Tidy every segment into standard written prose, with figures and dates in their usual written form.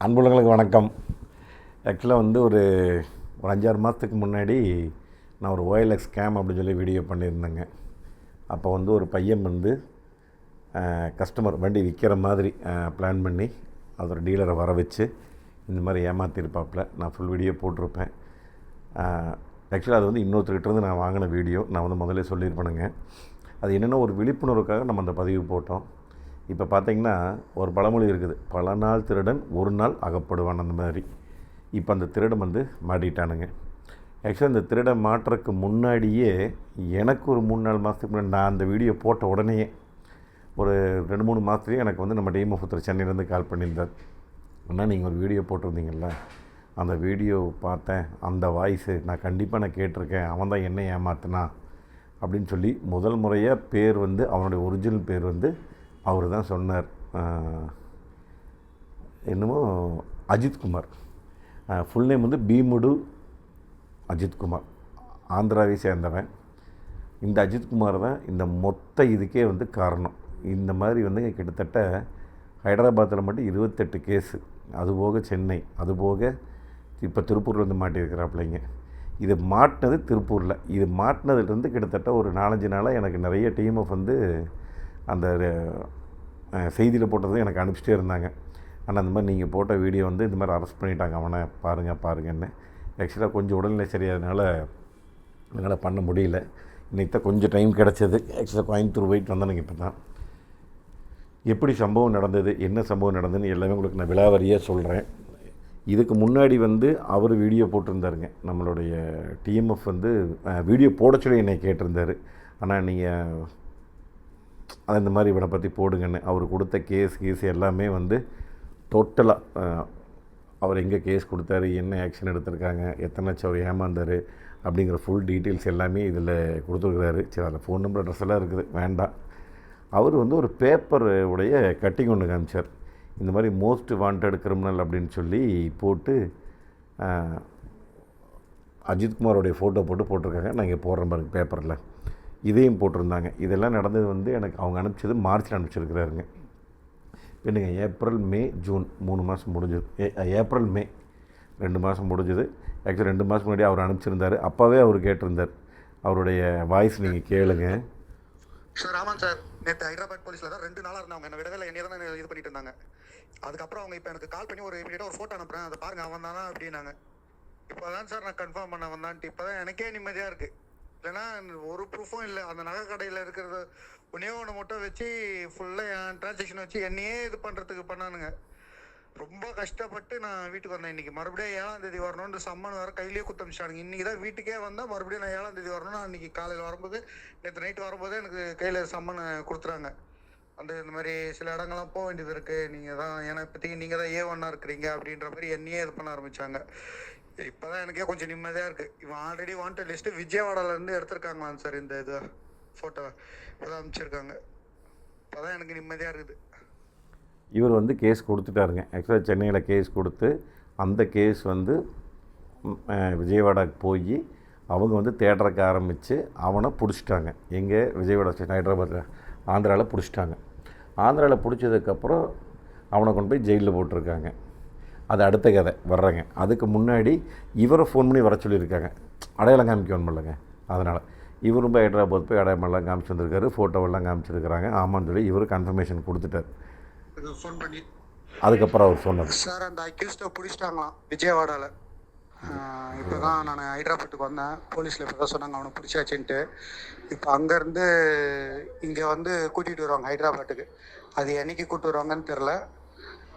அன்புள்ளங்களுக்கு வணக்கம். ஆக்சுவலாக ஒரு 5-6 மாதத்துக்கு முன்னாடி நான் ஒரு OLX ஸ்கேம் அப்படின்னு சொல்லி வீடியோ பண்ணியிருந்தேங்க. அப்போ ஒரு பையன் கஸ்டமர் வண்டி விற்கிற மாதிரி பிளான் பண்ணி அதோட டீலரை வர வச்சு இந்த மாதிரி ஏமாற்றிருப்பாப்பில். நான் ஃபுல் வீடியோ போட்டிருப்பேன். ஆக்சுவலாக அது இன்னொருத்தர்கிட்டருந்து நான் வாங்கின வீடியோ. நான் முதல்ல சொல்லியிருப்பேனுங்க. அது என்னென்னா ஒரு விழிப்புணர்வுக்காக நம்ம அந்த பதிவு போட்டோம். இப்போ பார்த்திங்கன்னா ஒரு பழமொழி இருக்குது, பல நாள் திருடன் ஒரு நாள் அகப்படுவான். அந்த மாதிரி இப்போ அந்த திருடன் மாட்டிட்டானுங்க. ஆக்சுவலாக இந்த திருடன் மாட்டுறதுக்கு முன்னாடியே எனக்கு ஒரு 3-4 மாதத்துக்கு முன்னாடி நான் அந்த வீடியோ போட்ட உடனேயே ஒரு 2-3 மாதத்துலேயே எனக்கு நம்ம டீம் ஆஃப் ஒருத்தர் சென்னையிலேருந்து கால் பண்ணியிருந்தார். அண்ணா நீங்கள் ஒரு வீடியோ போட்டிருந்தீங்கள, அந்த வீடியோ பார்த்தேன், அந்த வாய்ஸு நான் கண்டிப்பாக கேட்டிருக்கேன், அவன் தான் என்ன ஏமாத்தினா அப்படின்னு சொல்லி முதல் முறையாக பேர் அவனுடைய ஒரிஜினல் பேர் அவர் தான் சொன்னார். என்னமோ அஜித்குமார். Full name Bheemudu Ajithkumar. ஆந்திராவை சேர்ந்தவன். இந்த அஜித்குமார் தான் இந்த மொத்த இதுக்கே காரணம். இந்த மாதிரி கிட்டத்தட்ட ஹைதராபாத்தில் மட்டும் 28 கேஸு, அதுபோக சென்னை, அதுபோக இப்போ திருப்பூரில் மாட்டியிருக்கிறாப்பிள்ளைங்க. இது மாட்டினது திருப்பூரில். இது மாட்டினதுலேருந்து கிட்டத்தட்ட ஒரு 4-5 நாளாக எனக்கு நிறைய டீம் ஆஃப் அந்த செய்தியில் போட்டதும் எனக்கு அனுப்பிச்சிட்டே இருந்தாங்க. ஆனால் அந்த மாதிரி நீங்கள் போட்ட வீடியோ இந்த மாதிரி அரெஸ்ட் பண்ணிட்டாங்க, அவனை பாருங்கன்னு. ஆக்சுவலாக கொஞ்சம் உடல்நிலை சரியாதனால என்னால் பண்ண முடியல. இன்றைக்கி தான் கொஞ்சம் டைம் கிடச்சது. ஆக்சுவலாக கோயம்புத்தூர் போயிட்டு வந்தேனுங்க. இப்போ தான் எப்படி சம்பவம் நடந்தது, என்ன சம்பவம் நடந்ததுன்னு எல்லாமே உங்களுக்கு நான் விலாவரியாக சொல்கிறேன். இதுக்கு முன்னாடி அவர் வீடியோ போட்டிருந்தாருங்க. நம்மளுடைய டிஎம்எஃப் வீடியோ போட சொல்லி என்னை கேட்டிருந்தார். ஆனால் நீங்கள் அது இந்த மாதிரி இவனை பற்றி போடுங்கன்னு. அவர் கொடுத்த கேஸ் எல்லாமே டோட்டலாக அவர் எங்கே கேஸ் கொடுத்தாரு, என்ன ஆக்ஷன் எடுத்திருக்காங்க, எத்தனை லட்சம் அவர் ஏமாந்தார் அப்படிங்கிற ஃபுல் டீட்டெயில்ஸ் எல்லாமே இதில் கொடுத்துருக்குறாரு. சரி, அதில் ஃபோன் நம்பர் அட்ரஸ் எல்லாம் இருக்குது, வேண்டாம். அவர் ஒரு பேப்பர் உடைய கட்டிங் ஒன்று காமிச்சார். இந்த மாதிரி மோஸ்ட் வாண்டட் கிரிமினல் அப்படின்னு சொல்லி போட்டு அஜித்குமாரோடைய ஃபோட்டோ போட்டிருக்காங்க. நான் இங்கே போடுறேன் பாருங்க பேப்பரில். இதையும் போட்டிருந்தாங்க. இதெல்லாம் நடந்தது எனக்கு அவங்க அனுப்பிச்சது மார்ச்சில் அனுப்பிச்சிருக்கிறாருங்க. என்னங்க ஏப்ரல் மே ஜூன் 3 மாதம் முடிஞ்சது. ஏப்ரல் மே 2 மாதம் முடிஞ்சது. ஆக்சுவலி 2 மாதம் முன்னாடி அவர் அனுப்பிச்சிருந்தார். அப்போவே அவர் கேட்டிருந்தார். அவருடைய வாய்ஸ் நீங்கள் கேளுங்க. சார் ஆமாம் சார், நேற்று ஹைதராபாத் போலீஸில் தான் 2 நாளாக இருந்தாங்க. என்னை விடவே என்னைய தான் இது பண்ணிட்டு இருந்தாங்க. அதுக்கப்புறம் அவங்க இப்போ எனக்கு கால் பண்ணி ஒரு இமீடியட்டாக ஒரு ஃபோட்டோ அனுப்புகிறேன், அதை பாருங்கள் அவன் தானா அப்படின்னாங்க. இப்போ தான் சார் நான் கன்ஃபார்ம் பண்ண வந்தான்ட்டு இப்போ தான் எனக்கே நிம்மதியாக இருக்குது. இல்லைன்னா ஒரு ப்ரூஃபும் இல்லை. அந்த நகை கடையில் இருக்கிறத ஒன்றே ஒன்று மட்டும் வச்சு ஃபுல்லாக என் டிரான்சாக்ஷன் வச்சு என்னையே இது பண்ணுறதுக்கு பண்ணானுங்க. ரொம்ப கஷ்டப்பட்டு நான் வீட்டுக்கு வந்தேன். இன்றைக்கி மறுபடியும் 7ஆம் தேதி வரணுன்ற சம்மன் வேறு கையிலேயே குத்தமிச்சானுங்க. இன்றைக்கி தான் வீட்டுக்கே வந்தால் மறுபடியும் நான் 7ஆம் தேதி வரணும். அன்றைக்கி காலையில் வரும்போது, நேற்று நைட்டு வரும்போதே எனக்கு கையில் சம்மன் கொடுத்துறாங்க. இந்த மாதிரி சில இடங்கள்லாம் போக வேண்டியது இருக்குது, நீங்கள் தான் ஏன்னா இப்போதைக்கு நீங்கள் தான் A1 இருக்கிறீங்க அப்படின்ற மாதிரி என்னையே இது பண்ண ஆரம்பித்தாங்க. இப்போ தான் எனக்கே கொஞ்சம் நிம்மதியாக இருக்குது. இவன் ஆல்ரெடி வாண்டட் லிஸ்ட்டு விஜயவாடாலேருந்து எடுத்திருக்காங்களாம் சார். இந்த இது ஃபோட்டோ இப்போதான் அனுப்பிச்சிருக்காங்க. இப்போ தான் எனக்கு நிம்மதியாக இருக்குது. இவர் கேஸ் கொடுத்துட்டாருங்க. ஆக்சுவலாக சென்னையில் கேஸ் கொடுத்து அந்த கேஸ் விஜயவாடாவுக்கு போய் அவங்க தேடுறக்க ஆரம்பித்து அவனை பிடிச்சிட்டாங்க. எங்கே விஜயவாடா ஸ்டேஷன், ஹைதராபாத்தில், ஆந்திராவில் பிடிச்சிட்டாங்க. ஆந்திராவில் பிடிச்சதுக்கப்புறம் அவனை கொண்டு போய் ஜெயிலில் போட்டிருக்காங்க. அது அடுத்த கதை வர்றேங்க. அதுக்கு முன்னாடி இவரை ஃபோன் பண்ணி வர சொல்லியிருக்காங்க. அடையாளம் காமிக்கணும் இல்லைங்க. அதனால் இவர் போய் ஹைதராபாத் போய் அடையாளமெல்லாம் காமிச்சு வந்திருக்காரு, ஃபோட்டோவெல்லாம் காமிச்சிருக்கிறாங்க. ஆமான்னு சொல்லி இவர் கன்ஃபர்மேஷன் கொடுத்துட்டார். ஃபோன் பண்ணி அதுக்கப்புறம் அவர் சொன்னார், சார் அந்த அக்யூஸ்டை பிடிச்சிட்டாங்களாம் விஜயவாடாவில். இப்போ தான் நான் ஹைதராபாத்துக்கு வந்தேன். போலீஸில் இப்போ தான் சொன்னாங்க அவனை பிடிச்சாச்சுன்ட்டு. இப்போ அங்கேருந்து இங்கே கூட்டிகிட்டு வருவாங்க ஹைதராபாத்துக்கு. அது என்னைக்கு கூப்பிட்டு வருவாங்கன்னு தெரில.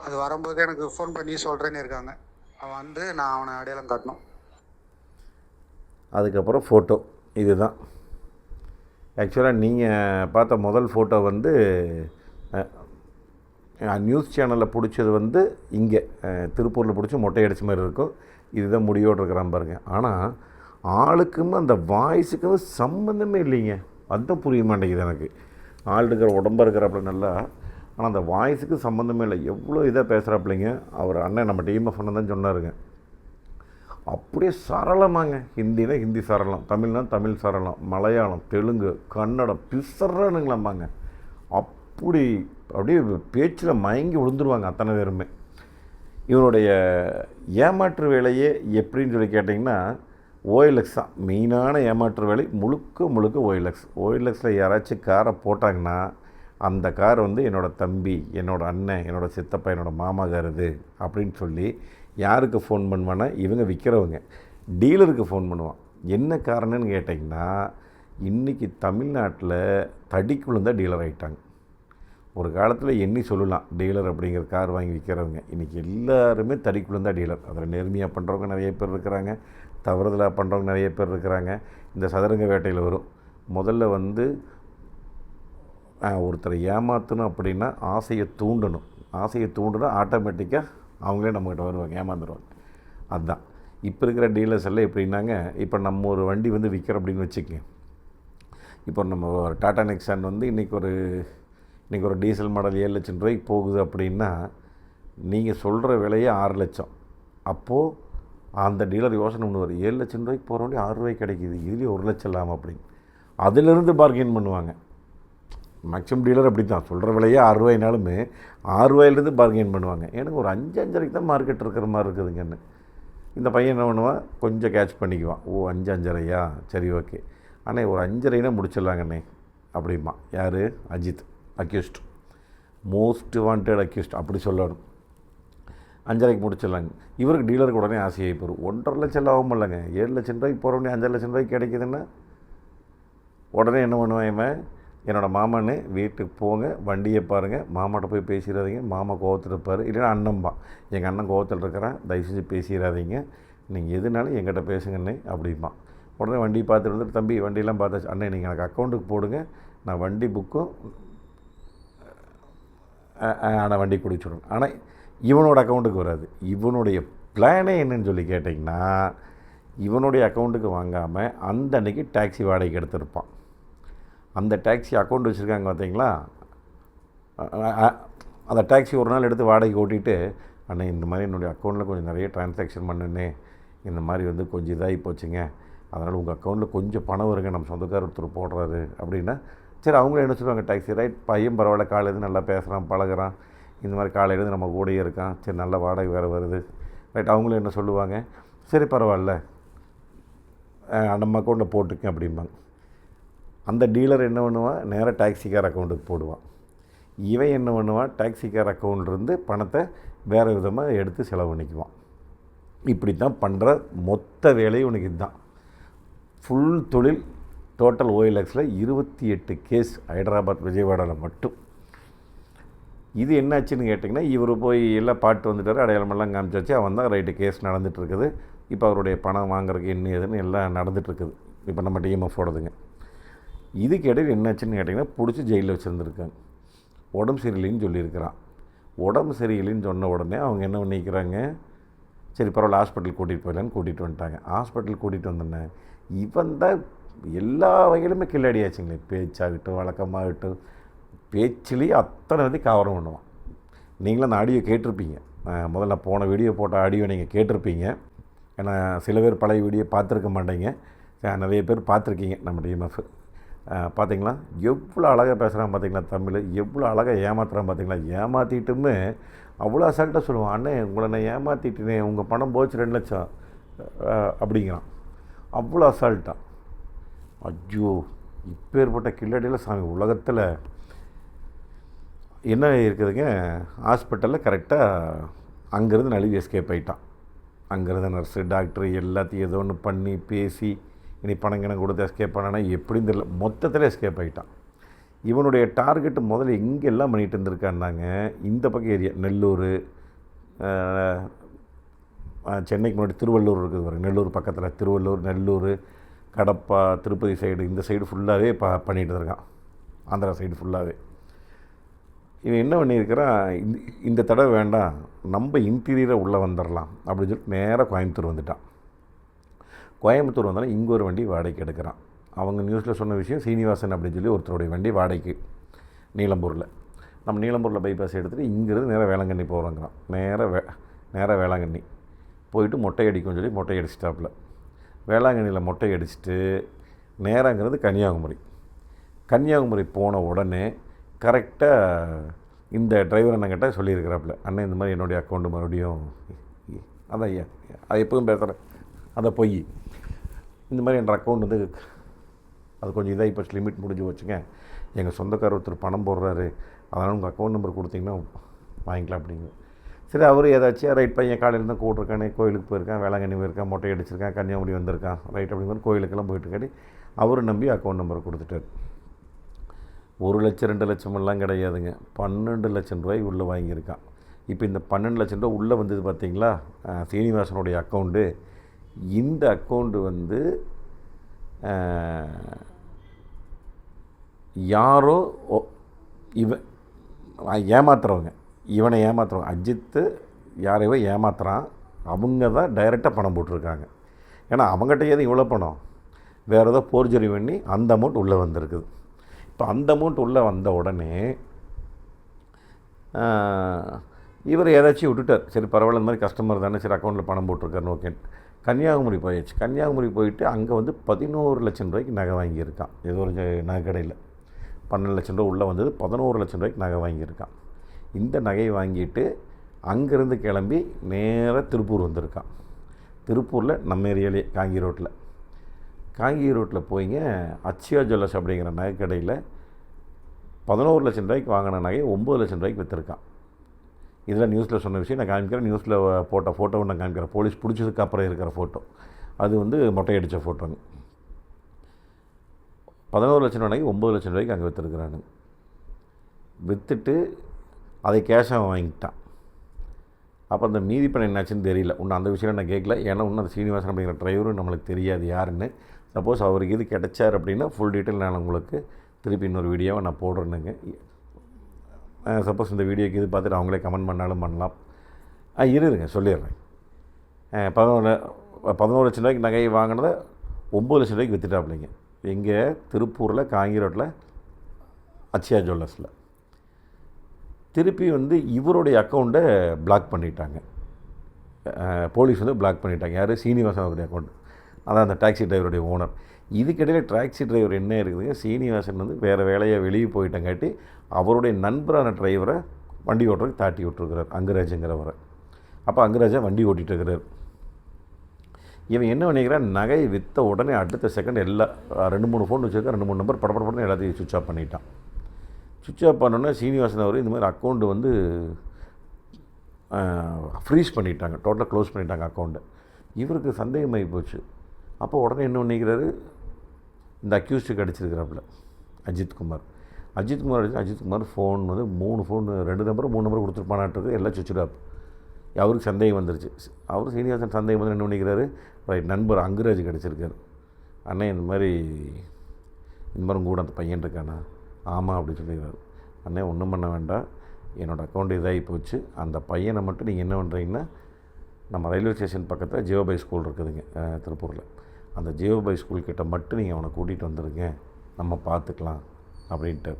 அது வரும்போது எனக்கு ஃபோன் பண்ணி சொல்கிறேன்னு இருக்காங்க. அவன் நான் அவனை அடையாளம் காட்டணும். அதுக்கப்புறம் ஃபோட்டோ இதுதான். ஆக்சுவலாக நீங்கள் பார்த்த முதல் ஃபோட்டோ நியூஸ் சேனலில் பிடிச்சது இங்கே திருப்பூரில் பிடிச்சி மொட்டை அடித்த மாதிரி இருக்கும். இதுதான் முடியோடு இருக்கிறான் பாருங்கள். ஆனால் ஆளுக்கும் அந்த வாய்ஸுக்கும் சம்மந்தமே இல்லைங்க. அதுதான் புரிய மாட்டேங்குது எனக்கு. ஆள் இருக்கிற உடம்பாக இருக்கிறப்பல நல்லா, ஆனால் அந்த வாய்ஸுக்கு சம்மந்தமே இல்லை. எவ்வளோ இதாக பேசுகிறாப்பிள்ளைங்க. அவர் அண்ணன் நம்ம டீம் ஆஃப் தான் சொன்னாருங்க. அப்படியே சரளமாங்க. ஹிந்தினா ஹிந்தி சரளம், தமிழ்னா தமிழ் சரளம், மலையாளம், தெலுங்கு, கன்னடம் இவனுடைய ஏமாற்று வேலையே எப்படின்னு சொல்லி கேட்டிங்கன்னா ஓஎல்எக்ஸ் தான் மெயினான ஏமாற்று வேலை. முழுக்க முழுக்க ஓஎல்எக்ஸ். ஓஎல்எக்ஸில் யாராச்சும் காரை போட்டாங்கன்னா அந்த கார் வந்து என்னோடய தம்பி, என்னோடய அண்ணன், என்னோடய சித்தப்பா, என்னோடய மாமா கார் இது அப்படின்னு சொல்லி யாருக்கு ஃபோன் பண்ணுவான்னா இவங்க விற்கிறவங்க டீலருக்கு ஃபோன் பண்ணுவான். என்ன காரணம்னு கேட்டிங்கன்னா இன்றைக்கி தமிழ்நாட்டில் தடிக்குள்ளே டீலர் ஆகிட்டாங்க. ஒரு காலத்தில் எண்ணி சொல்லலாம் டீலர் அப்படிங்கிற கார் வாங்கி விற்கிறவங்க. இன்றைக்கி எல்லாருமே தடிக்குள்ளே டீலர். அதில் நேர்மையாக பண்ணுறவங்க நிறைய பேர் இருக்கிறாங்க, தவறுதலாக பண்ணுறவங்க நிறைய பேர் இருக்கிறாங்க. இந்த சதுரங்க வேட்டையில் வரும். முதல்ல வந்து ஒருத்தரை ஏமாற்றணும் அப்படின்னா ஆசையை தூண்டணும். ஆசையை தூண்டுனா ஆட்டோமேட்டிக்காக அவங்களே நம்மக்கிட்ட வருவாங்க, ஏமாந்துருவாங்க. அதுதான் இப்போ இருக்கிற டீலர்ஸ் எல்லாம் எப்படின்னாங்க, இப்போ நம்ம ஒரு வண்டி வந்து விற்கிறோம் அப்படின்னு வச்சுக்கோங்க. இப்போ நம்ம ஒரு டாடா நெக்ஸான் வந்து இன்றைக்கி ஒரு டீசல் மாடல் 7 லட்சம் ரூபாய்க்கு போகுது அப்படின்னா நீங்கள் சொல்கிற விலையே 6 லட்சம். அப்போது அந்த டீலர் யோசனை பண்ணுவார், 7 லட்சம் ரூபாய்க்கு போகிற வண்டி 6 ரூபாய்க்கு கிடைக்கிது, இதுலேயே 1 லட்சம் இல்லாமல் அப்படின்னு. அதிலிருந்து பார்கெயின் பண்ணுவாங்க. மேக்ஸிமம் டீலர் அப்படி தான் சொல்கிற விலையே 6 ரூபாய்னாலுமே 6 ரூபாயிலேருந்து பார்கெயின் பண்ணுவாங்க. எனக்கு ஒரு 5-5.5 தான் மார்க்கெட் இருக்கிற மாதிரி இருக்குதுங்கன்னு. இந்த பையன் என்ன பண்ணுவான், கொஞ்சம் கேட்ச் பண்ணிக்குவான். ஓ 5-5.5 சரி ஓகே, ஆனால் ஒரு 5.5 முடிச்சிடலாங்கண்ணே அப்படிமா. யார்? Ajith accused, most wanted accused அப்படி சொல்லணும். 5.5 முடிச்சிடலாங்க. இவருக்கு டீலருக்கு உடனே ஆசையாகி போயிடும். 1.5 லட்சம் லாபம் இல்லைங்க, 7 லட்சம் ரூபாய்க்கு போகிற உடனே 5 லட்சம் ரூபாய்க்கு கிடைக்குதுன்னா உடனே என்ன பண்ணுவேன், இவன் என்னோடய மாமன்னு வீட்டுக்கு போங்க, வண்டியை பாருங்கள், மாமாட்ட போய் பேசிடாதீங்க, மாமா கோவத்தில் இருப்பார், இல்லைன்னா அண்ணன்பா எங்கள் அண்ணன் கோவத்தில் இருக்கிறான், தயவு செஞ்சு பேசிடாதீங்க, நீங்கள் எதுனாலும் எங்கிட்ட பேசுங்கண்ணே அப்படிம்பா. உடனே வண்டி பார்த்துட்டு வந்துட்டு, தம்பி வண்டியெல்லாம் பார்த்தாச்சு அண்ணே, நீங்கள் எனக்கு அக்கௌண்ட்டுக்கு போடுங்க, நான் வண்டி புக்கும் ஆனால் வண்டி குடிச்சுடுங்க. ஆனால் இவனோட அக்கௌண்ட்டுக்கு வராது. இவனுடைய பிளானே என்னன்னு சொல்லி கேட்டிங்கன்னா, இவனுடைய அக்கௌண்ட்டுக்கு வாங்காமல் அந்த அன்றைக்கி டாக்ஸி வாடகைக்கு எடுத்திருப்பான். அந்த டாக்ஸி அக்கௌண்ட் வச்சுருக்காங்க பார்த்தீங்களா, அந்த டாக்ஸி ஒரு நாள் எடுத்து வாடகைக்கு ஓட்டிகிட்டு, அண்ணே இந்த மாதிரி என்னுடைய அக்கௌண்ட்டில் கொஞ்சம் நிறைய ட்ரான்சாக்ஷன் பண்ணுனே, இந்த மாதிரி வந்து கொஞ்சம் இதாகி போச்சுங்க, அதனால் உங்கள் அக்கௌண்ட்டில் கொஞ்சம் பணம் வருங்க, நம்ம சொந்தக்கார ஒருத்தர் போடுறாரு அப்படின்னா, சரி அவங்களும் என்ன சொல்லுவாங்க, டாக்ஸி ரைட் பையன் பரவாயில்ல, காலையிலேருந்து நல்லா பேசுகிறான் பழகிறான், இந்த மாதிரி காலையிலேருந்து நம்ம கூடயே இருக்கான், சரி நல்ல வாடகை வேறு வருது ரைட். அவங்களும் என்ன சொல்லுவாங்க, சரி பரவாயில்ல நம்ம அக்கௌண்ட்டில் போட்டுக்கேன் அப்படிம்பாங்க. அந்த டீலர் என்ன பண்ணுவான், நேராக டாக்ஸிக்கார் அக்கௌண்ட்டுக்கு போடுவான். இவன் என்ன பண்ணுவான், டாக்ஸிக்கார் அக்கௌண்ட்லேருந்து பணத்தை வேறு விதமாக எடுத்து செலவு பண்ணிக்குவான். இப்படி தான் பண்ணுற மொத்த வேலையும் உனக்கு இதுதான். ஃபுல் தொழில் டோட்டல் ஓஎல்எக்ஸில் 28 கேஸ் ஹைதராபாத் விஜயவாடாவில் மட்டும். இது என்னாச்சுன்னு கேட்டிங்கன்னா, இவர் போய் எல்லாம் பாட்டு வந்துட்டார், அடையாளமெல்லாம் காமிச்சாச்சு, அவன் தான் ரைட்டு கேஸ் நடந்துகிட்ருக்குது. இப்போ அவருடைய பணம் வாங்குறதுக்கு என்ன ஏதுன்னு எல்லாம் நடந்துகிட்ருக்குது. இப்போ நம்ம டிஎம்எஃபோடதுங்க. இதுக்கு இடையில் என்னாச்சுன்னு கேட்டிங்கன்னா, பிடிச்சி ஜெயிலில் வச்சுருந்துருக்காங்க. உடம்பு சரியில்லைன்னு சொல்லியிருக்கிறான். உடம்பு சரியில்லைன்னு சொன்ன உடனே அவங்க என்ன பண்ணிக்கிறாங்க, சரி பரவாயில்ல ஹாஸ்பிட்டல் கூட்டிகிட்டு போயிடலான்னு கூட்டிகிட்டு வந்துட்டாங்க. ஹாஸ்பிட்டல் கூட்டிகிட்டு வந்தோன்னே இவன் தான் எல்லா வகையிலுமே கில்லாடியாச்சுங்களே, பேச்சாகட்டும் வழக்கமாகட்டும், பேச்சிலேயே அத்தனை வந்து கவரம் பண்ணுவான். நீங்களும் அந்த ஆடியோ கேட்டிருப்பீங்க, முதல்ல போன வீடியோ போட்ட ஆடியோ நீங்கள் கேட்டிருப்பீங்க. ஏன்னா சில பேர் பழைய வீடியோ பார்த்துருக்க மாட்டேங்க, நிறைய பேர் பார்த்துருக்கீங்க நம்ம டிஎம்எஃப். பார்த்தீங்களா எவ்வளோ அழகாக பேசுகிறான் பார்த்தீங்களா, தமிழ் எவ்வளோ அழகாக ஏமாத்துறான் பார்த்தீங்களா. ஏமாற்றிட்டுமே அவ்வளோ அசால்ட்டாக சொல்லுவான், அண்ணே உங்களை நான் ஏமாற்றிட்டேனே, உங்கள் பணம் போச்சு 2 லட்சம் அப்படிங்கிறான். அவ்வளோ அசால்ட்டாக. ஐயோ இப்பேற்பட்ட கில்லடியில் சாமி உலகத்தில் என்ன இருக்குதுங்க. ஹாஸ்பிட்டலில் கரெக்டாக அங்கேருந்து நழுவி எஸ்கேப் ஆகிட்டான். அங்கேருந்து நர்ஸு டாக்டரு எல்லாத்தையும் ஏதோ ஒன்று பண்ணி பேசி இனி பணம் கிணம் கொடுத்து எஸ்கேப் பண்ணானா எப்படின்னு தெரியல, மொத்தத்தில் எஸ்கேப் ஆகிட்டான். இவனுடைய டார்கெட்டு முதல்ல எங்கெல்லாம் பண்ணிகிட்டு இருந்திருக்கான்னாங்க, இந்த பக்கம் ஏரியா நெல்லூர், சென்னைக்கு முன்னாடி திருவள்ளூர் இருக்குது பாருங்க, நெல்லூர் பக்கத்தில் திருவள்ளூர், நெல்லூர், கடப்பா, திருப்பதி சைடு, இந்த சைடு ஃபுல்லாகவே பண்ணிகிட்டு இருக்கான். ஆந்திரா சைடு ஃபுல்லாகவே. இவன் என்ன பண்ணியிருக்கிறான், இந்த தடவை வேண்டாம், நம்ம இன்டீரியரை உள்ளே வந்துடலாம் அப்படின்னு சொல்லிட்டு நேராக கோயம்புத்தூர் வந்துட்டான். கோயம்புத்தூர் வந்தாலும் இங்கே ஒரு வண்டி வாடகைக்கு எடுக்கிறான். அவங்க நியூஸில் சொன்ன விஷயம், சீனிவாசன் அப்படின்னு சொல்லி ஒருத்தருடைய வண்டி வாடகைக்கு நீலம்பூரில். நம்ம நீலம்பூரில் பைபாஸ் எடுத்துகிட்டு இங்கேருந்து நேராக வேளாங்கண்ணி போகிறோங்கிறான். நேராக வேளாங்கண்ணி போயிட்டு மொட்டை அடிக்கும்னு சொல்லி மொட்டை அடிச்சிட்டாப்புல. வேளாங்கண்ணியில் மொட்டை அடிச்சுட்டு நேராங்கிறது கன்னியாகுமரி. கன்னியாகுமரி போன உடனே கரெக்டாக இந்த டிரைவர் அண்ணங்கிட்ட சொல்லியிருக்கிறாப்புல, அண்ணன் இந்த மாதிரி என்னுடைய அக்கௌண்ட்டு மறுபடியும் அதான் ஐயா அது எப்பவும் பேசுகிறேன், அதை பொய், இந்த மாதிரி என்ற அக்கௌண்ட் வந்து அது கொஞ்சம் இதாக இப்போ லிமிட் முடிஞ்சு வச்சுங்க, எங்கள் சொந்தக்காரர் ஒருத்தர் பணம் போடுறாரு, அதனால் உங்கள் அக்கௌண்ட் நம்பர் கொடுத்தீங்கன்னா வாங்கிக்கலாம் அப்படிங்க. சரி, அவர் ஏதாச்சும் ரைட், பையன் காலையில் தான் கூட்டிருக்கானே, கோயிலுக்கு போயிருக்கான், வேளாங்கண்ணி போயிருக்கான், மொட்டை அடிச்சிருக்கான், கன்னியாகுமரி வந்திருக்கான், ரைட் அப்படிங்கிற கோயிலுக்கெல்லாம் போயிட்டுருக்காடி அவர் நம்பி அக்கௌண்ட் நம்பரை கொடுத்துட்டார். 1 லட்சம் 2 லட்சமெல்லாம் கிடையாதுங்க, 12 லட்சம் ரூபாய் உள்ளே வாங்கியிருக்கான். இப்போ இந்த 12 லட்சம் ரூபா உள்ளே வந்தது பார்த்திங்களா, சீனிவாசனுடைய அக்கௌண்ட்டு. இந்த அக்கௌண்ட்டு வந்து யாரோ இவன் ஏமாத்துறவங்க, இவனை ஏமாத்துறவங்க, அஜித்து யாரையோ ஏமாத்துறான், அவங்க தான் டைரெக்டாக பணம் போட்டிருக்காங்க. ஏன்னா அவங்ககிட்ட ஏதோ இவ்வளோ பணம், வேறு ஏதோ போர்ஜரி பண்ணி அந்த அமௌண்ட் உள்ளே வந்திருக்குது. இப்போ அந்த அமௌண்ட் உள்ளே வந்த உடனே இவர் ஏதாச்சும் விட்டுட்டார், சரி பரவாயில்ல, இந்த மாதிரி கஸ்டமர் தானே, சரி அக்கௌண்ட்டில் பணம் போட்டிருக்காருன்னு ஓகே. கன்னியாகுமரி போயாச்சு. கன்னியாகுமரி போயிட்டு அங்கே வந்து 11 லட்சம் ரூபாய்க்கு நகை வாங்கியிருக்கான். ஏதோ ஒரு நகை கடையில் 12 லட்சம் ரூபா உள்ளே வந்தது, 11 லட்சம் ரூபாய்க்கு நகை வாங்கியிருக்கான். இந்த நகையை வாங்கிட்டு அங்கேருந்து கிளம்பி நேராக திருப்பூர் வந்திருக்கான். திருப்பூரில் நம்ம ஏரியாலே காங்கி ரோட்டில் போய்ங்க அச்சியா ஜுவல்லர்ஸ் அப்படிங்கிற நகை கடையில் 11 லட்சம் ரூபாய்க்கு வாங்கின நகையை 9 லட்சம் ரூபாய்க்கு விற்றுருக்கான். இதெல்லாம் நியூஸில் சொன்ன விஷயம் நான் காமிக்கிறேன், நியூஸில் போட்ட ஃபோட்டோவை நான் காமிக்கிறேன், போலீஸ் பிடிச்சதுக்கு அப்புறம் இருக்கிற ஃபோட்டோ, அது வந்து மொட்டையடித்த ஃபோட்டோங்க. 11 லட்சம் ரூபாய்க்கு 9 லட்சம் ரூபாய்க்கு அங்கே விற்றுருக்குறானுங்க. விற்றுட்டு அதை கேஷாக வாங்கிட்டான். அப்போ அந்த மீதி பணம் என்னாச்சுன்னு தெரியல, இன்னும் அந்த விஷயம் நான் கேட்கல, ஏன்னா இன்னும் அந்த சீனிவாசன் அப்படிங்கிற டிரைவரும் நம்மளுக்கு தெரியாது யாருன்னு. சப்போஸ் அவருக்கு இது கிடச்சார் அப்படின்னா ஃபுல் டீட்டெயில் நான் உங்களுக்கு திருப்பி இன்னொரு வீடியோவை நான் போடுறேனுங்க. சப்போஸ் இந்த வீடியோக்கு இது பார்த்துட்டு அவங்களே கமெண்ட் பண்ணாலும் பண்ணலாம். இருங்க சொல்லிடுறேன். 11 லட்சம் ரூபாய்க்கு நகையை வாங்கினதை 9 லட்சம் ரூபாய்க்கு விற்றுட்டாப்பிள்ளைங்க. இங்கே திருப்பூரில் காங்கி ரோட்டில் அச்சியா ஜுவல்லர்ஸில். திருப்பி வந்து இவருடைய அக்கௌண்ட்டை பிளாக் பண்ணிட்டாங்க, போலீஸ் வந்து பிளாக் பண்ணிட்டாங்க. யார்? சீனிவாசன் அவருடைய அக்கௌண்ட், அதான் அந்த டாக்ஸி டிரைவருடைய ஓனர். இதுக்கிடையில் டாக்ஸி டிரைவர் என்ன இருக்குதுங்க, சீனிவாசன் வந்து வேறு வேலையை வெளியே போயிட்டங்காட்டி அவருடைய நண்பரான டிரைவரை வண்டி ஓட்டுறதுக்கு தாட்டி விட்டுருக்கிறார், அங்கராஜுங்கிறவரை. அப்போ அங்கராஜா வண்டி ஓட்டிகிட்டு இருக்கிறார். இவன் என்ன பண்ணிக்கிறான், நகையை விற்ற உடனே அடுத்த செகண்ட் எல்லாம் 2-3 ஃபோன் வச்சுருக்கா, 2-3 நம்பர் படப்படப்படன்னு எல்லாத்தையும் சுவிட்ச் ஆஃப் பண்ணிட்டான். சுவிட்ச் ஆஃப் பண்ணோன்னே சீனிவாசன் அவர் இந்த மாதிரி அக்கௌண்ட்டு வந்து ஃப்ரீஸ் பண்ணிட்டாங்க, டோட்டலாக க்ளோஸ் பண்ணிட்டாங்க அக்கௌண்ட்டை. இவருக்கு சந்தேகமாகி போச்சு. அப்போ உடனே என்ன பண்ணிக்கிறாரு, இந்த அக்யூஸ்டுக்கு அடிச்சிருக்கிறாப்புல அஜித்குமார் ஃபோன் வந்து 3 ஃபோன் 2 நம்பர் 3 நம்பர் கொடுத்துருப்பானாட்டுருக்கு, எல்லாம் சுவிட்ச் ஆஃப். அவருக்கு சந்தேகம் வந்துருச்சு. அவர் சீனிவாசன் சந்தேகம் வந்து என்ன பண்ணிக்கிறாரு, ரைட் நண்பர் அங்கராஜ் கிடச்சிருக்காரு, அண்ணே இந்த மாதிரி கூட அந்த பையன் இருக்காண்ணா. ஆமாம் அப்படின்னு சொல்லிடுறாரு. அண்ணே ஒன்றும் பண்ண வேண்டாம், என்னோடய அக்கௌண்ட் இதாகி போச்சு, அந்த பையனை மட்டும் நீங்கள் என்ன பண்ணுறீங்கன்னா, நம்ம ரயில்வே ஸ்டேஷன் பக்கத்தில் ஜியோபாய் ஸ்கூல் இருக்குதுங்க திருப்பூரில், அந்த ஜியோபாய் ஸ்கூல்கிட்ட மட்டும் நீங்கள் அவனை கூட்டிகிட்டு வந்துடுங்க, நம்ம பார்த்துக்கலாம் அப்படின்ட்டு.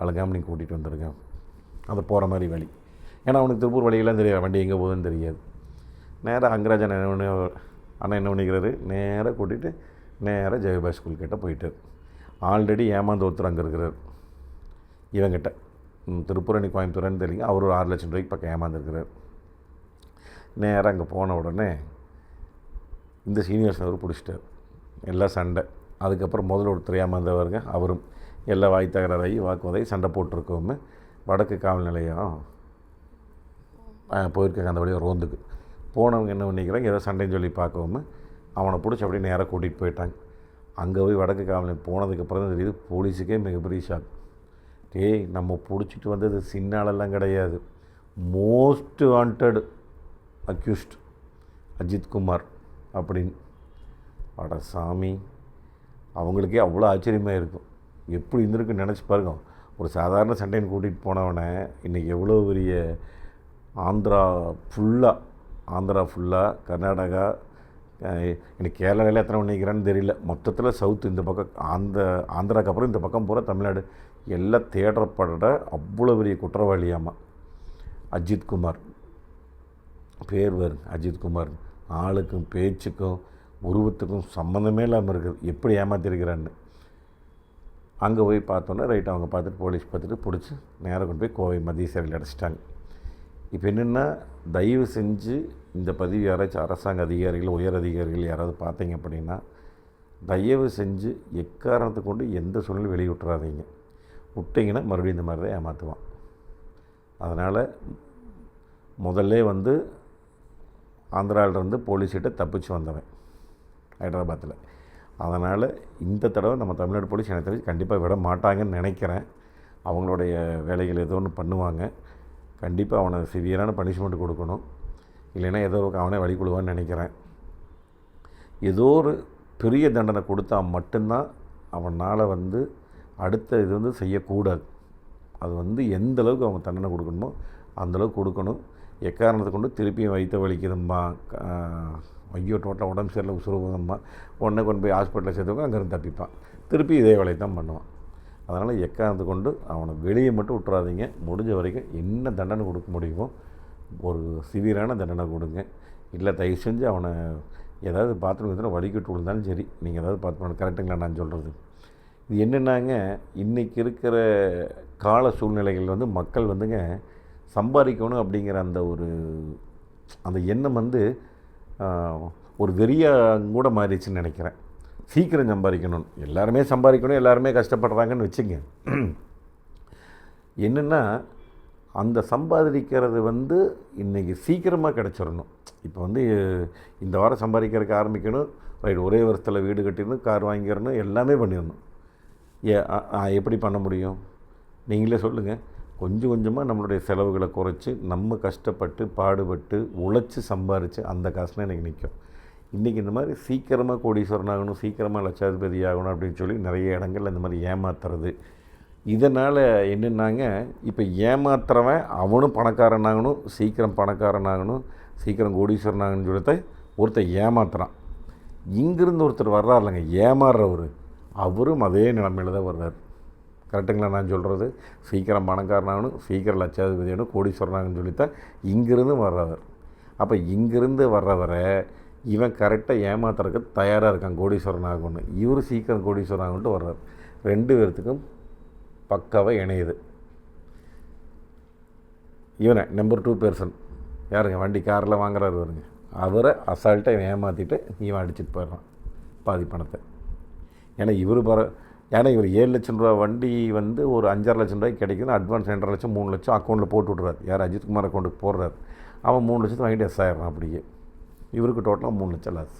அழுகாமல் நீங்கள் கூட்டிகிட்டு வந்துடுங்க, அது போகிற மாதிரி வழி. ஏன்னா அவனுக்கு திருப்பூர் வழியெல்லாம் தெரியாது, வண்டி எங்கே போகுதுன்னு தெரியாது. நேராக அங்கராஜன் அண்ணன் என்ன பண்ணிக்கிறாரு, நேராக கூட்டிகிட்டு நேராக ஜெயபாய் ஸ்கூல் கிட்டே போயிட்டார். ஆல்ரெடி ஏமாந்து ஒருத்தர் அங்கே இருக்கிறார் இவங்கிட்ட, திருப்பூரணி கோயம்புத்தூர்னு தெரியுங்க, அவர் ஒரு 6 லட்சம் ரூபாய்க்கு பக்கம் ஏமாந்துருக்கிறார். நேராக அங்கே போன உடனே இந்த சீனிவாசன் அவர் பிடிச்சிட்டார், எல்லாம் சண்டை. அதுக்கப்புறம் முதல்ல ஒருத்தர் ஏமாந்தவருங்க, அவரும் எல்லாம் வாய் தகராறாகி வாக்குவதை சண்டை போட்டிருக்கோமே. வடக்கு காவல் நிலையம் போயிருக்காங்க, அந்த வழியாக ரோந்துக்கு போனவங்க என்ன பண்ணிக்கிறாங்க, ஏதோ சண்டைன்னு சொல்லி பார்க்கவும் அவனை பிடிச்சி அப்படியே நேராக கூட்டிகிட்டு போயிட்டாங்க. அங்கே போய் வடக்கு காவல் நிலையம் போனதுக்கப்புறம் தான் தெரியுது, போலீஸுக்கே மிகப்பெரிய ஷாக். நம்ம பிடிச்சிட்டு வந்தது சின்ன ஆளெல்லாம் கிடையாது, மோஸ்ட் வாண்டட் அக்யூஸ்ட் அஜித்குமார் அப்படின்னு. அட சாமி, அவங்களுக்கே அவ்வளோ ஆச்சரியமாக இருக்கும், எப்படி இருந்திருக்குன்னு நினச்சி பாருங்க. ஒரு சாதாரண சண்டைன்னு கூட்டிகிட்டு போனவனை இன்றைக்கி எவ்வளோ பெரிய ஆந்திரா ஃபுல்லாக கர்நாடகா, இன்னைக்கு கேரளாவில் எத்தனை பண்ணிக்கிறான்னு தெரியல, மொத்தத்தில் சவுத் இந்த பக்கம் ஆந்திராவுக்கு அப்புறம் இந்த பக்கம் பூரா தமிழ்நாடு எல்லாம் தேடப்படுற அவ்வளோ பெரிய குற்றவாளியாமா அஜித்குமார். பேர் வருங்க அஜித்குமார், ஆளுக்கும் பேச்சுக்கும் உருவத்துக்கும் சம்மந்தமே இல்லாமல் இருக்குது, எப்படி ஏமாத்திருக்கிறான்னு. அங்கே போய் பார்த்தோன்னே ரைட் அவங்க பார்த்துட்டு போலீஸ் பார்த்துட்டு பிடிச்சி நேராக கொண்டு போய் கோவை மத்திய சிறையில் அடைச்சிட்டாங்க. இப்போ என்னென்னா, தயவு செஞ்சு இந்த பதிவு யாராச்சும் அரசாங்க அதிகாரிகள், உயர் அதிகாரிகள் யாராவது பார்த்தீங்க அப்படின்னா, தயவு செஞ்சு எக்காரணத்தை கொண்டு எந்த சூழ்நிலையும் வெளியே விட்டுறாதீங்க. விட்டிங்கன்னா மறுபடியும் இந்த மாதிரி தான் ஏமாற்றுவான். அதனால் முதல்ல வந்து ஆந்திராவிலேருந்து போலீஸ்கிட்ட தப்பிச்சு வந்தவன் ஹைதராபாத்தில். அதனால் இந்த தடவை நம்ம தமிழ்நாடு போலீஸ் எனக்கு தெரிஞ்சு கண்டிப்பாக விட மாட்டாங்கன்னு நினைக்கிறேன். அவங்களுடைய வேலைகள் ஏதோ ஒன்று பண்ணுவாங்க. கண்டிப்பாக அவனை சிவியரான பனிஷ்மெண்ட் கொடுக்கணும். இல்லைன்னா ஏதோ அவனே வழி கொடுவான்னு நினைக்கிறேன். ஏதோ ஒரு பெரிய தண்டனை கொடுத்தா மட்டும்தான் அவனால் வந்து அடுத்த இது வந்து செய்யக்கூடாது. அது வந்து எந்த அளவுக்கு அவங்க தண்டனை கொடுக்கணுமோ அந்தளவுக்கு கொடுக்கணும். எக்காரணத்தை கொண்டு திருப்பியும் வயிற்ற வலிக்குதும்மா, ஐயோ டோட்டலாக உடம்பு சரியில்லை, உசுறுவதம்மா, உடனே கொண்டு போய் ஹாஸ்பிட்டலில் சேர்த்துவங்க, அங்கேருந்து தப்பிப்பான். திருப்பி இதே வேலையை தான் பண்ணுவான். அதனால் எக்காரணத்தை கொண்டு அவனை வெளியே மட்டும் விட்டுறாதீங்க. முடிஞ்ச வரைக்கும் என்ன தண்டனை கொடுக்க முடியுமோ ஒரு சிவியரான தண்டனை கொடுங்க. இல்லை தயவு செஞ்சு அவனை ஏதாவது பாத்ரூம் எத்தனை வடிக்கட்டு விழுந்தாலும் சரி, நீங்கள் ஏதாவது பார்த்து கரெக்டுங்களா நான் சொல்கிறது. இது என்னென்னாங்க, இன்றைக்கி இருக்கிற கால சூழ்நிலைகள் வந்து மக்கள் வந்துங்க சம்பாதிக்கணும் அப்படிங்கிற அந்த எண்ணம் வந்து ஒரு வெறியாக கூட மாறிடுச்சுன்னு நினைக்கிறேன். சீக்கிரம் சம்பாதிக்கணும், எல்லாருமே சம்பாதிக்கணும், எல்லாருமே கஷ்டப்படுறாங்கன்னு வச்சுங்க. என்னென்னா, அந்த சம்பாதிக்கிறது வந்து இன்றைக்கி சீக்கிரமாக கிடச்சிடணும். இப்போ வந்து இந்த வாரம் சம்பாதிக்கிறதுக்கு ஆரம்பிக்கணும், ரைட், ஒரே வருஷத்தில் வீடு கட்டிடணும், கார் வாங்கிடணும், எல்லாமே பண்ணிடணும். எப்படி பண்ண முடியும்? நீங்களே சொல்லுங்கள். கொஞ்சம் கொஞ்சமாக நம்மளுடைய செலவுகளை குறைச்சி நம்ம கஷ்டப்பட்டு பாடுபட்டு உழைச்சி சம்பாரித்து அந்த காசுலாம் இன்றைக்கி நிற்கும். இன்றைக்கி இந்த மாதிரி சீக்கிரமாக கோடீஸ்வரன் ஆகணும், சீக்கிரமாக லட்சாதிபதி ஆகணும் அப்படின்னு சொல்லி நிறைய இடங்கள்ல இந்த மாதிரி ஏமாத்துறது. இதனால் என்னென்னாங்க, இப்போ ஏமாத்துறவன் அவனும் பணக்காரன் ஆகணும், சீக்கிரம் பணக்காரன் ஆகணும், சீக்கிரம் கோடீஸ்வரன் ஆகணும்னு சொல்லிட்டு ஒருத்தர் ஏமாத்துறான். இங்கிருந்து ஒருத்தர் வர்றாருலங்க ஏமாறுறவர், அவரும் அதே நிலைமையில் தான் வர்றார். கரெக்டுங்களா நான் சொல்கிறது? சீக்கிரம் பணக்காரனாகணும், சீக்கிரம் லட்சாதிபதி ஆகணும், கோடீஸ்வரன் ஆகணும்னு சொல்லித்தான் இங்கிருந்து வர்றவர். அப்போ இங்கிருந்து வர்றவரை இவன் கரெக்டாக ஏமாத்துறதுக்கு தயாராக இருக்கான் கோடீஸ்வரன் ஆகணும்னு. இவர் சீக்கிரம் கோடீஸ்வரன் ஆகணுன்ட்டு வர்றார். ரெண்டு பேர்த்துக்கும் பக்காவாக இணையுது. இவனை நம்பர் 2 பெர்சன் யாருங்க, வண்டி காரில் வாங்குறாரு வருங்க, அவரை அசால்ட்டாக ஏமாற்றிட்டு இவன் அடிச்சுட்டு போயிடுறான் பாதி பணத்தை. ஏன்னா இவர் 7 லட்சம் ரூபா வண்டி வந்து ஒரு 5-6 லட்சம் ரூபாய்க்கு கிடைக்குதுன்னு அட்வான்ஸ் 2.5 லட்சம் 3 லட்சம் அக்கௌண்ட்டில் போட்டு விட்றாரு. யார்? அஜித்குமார் அக்கௌண்ட்டுக்கு போடுறாரு. அவன் 3 லட்சத்தை வாங்கிட்டு எஸ் ஆயிடுறான். அப்படியே இவருக்கு டோட்டலாக 3 லட்சம் லாஸ்.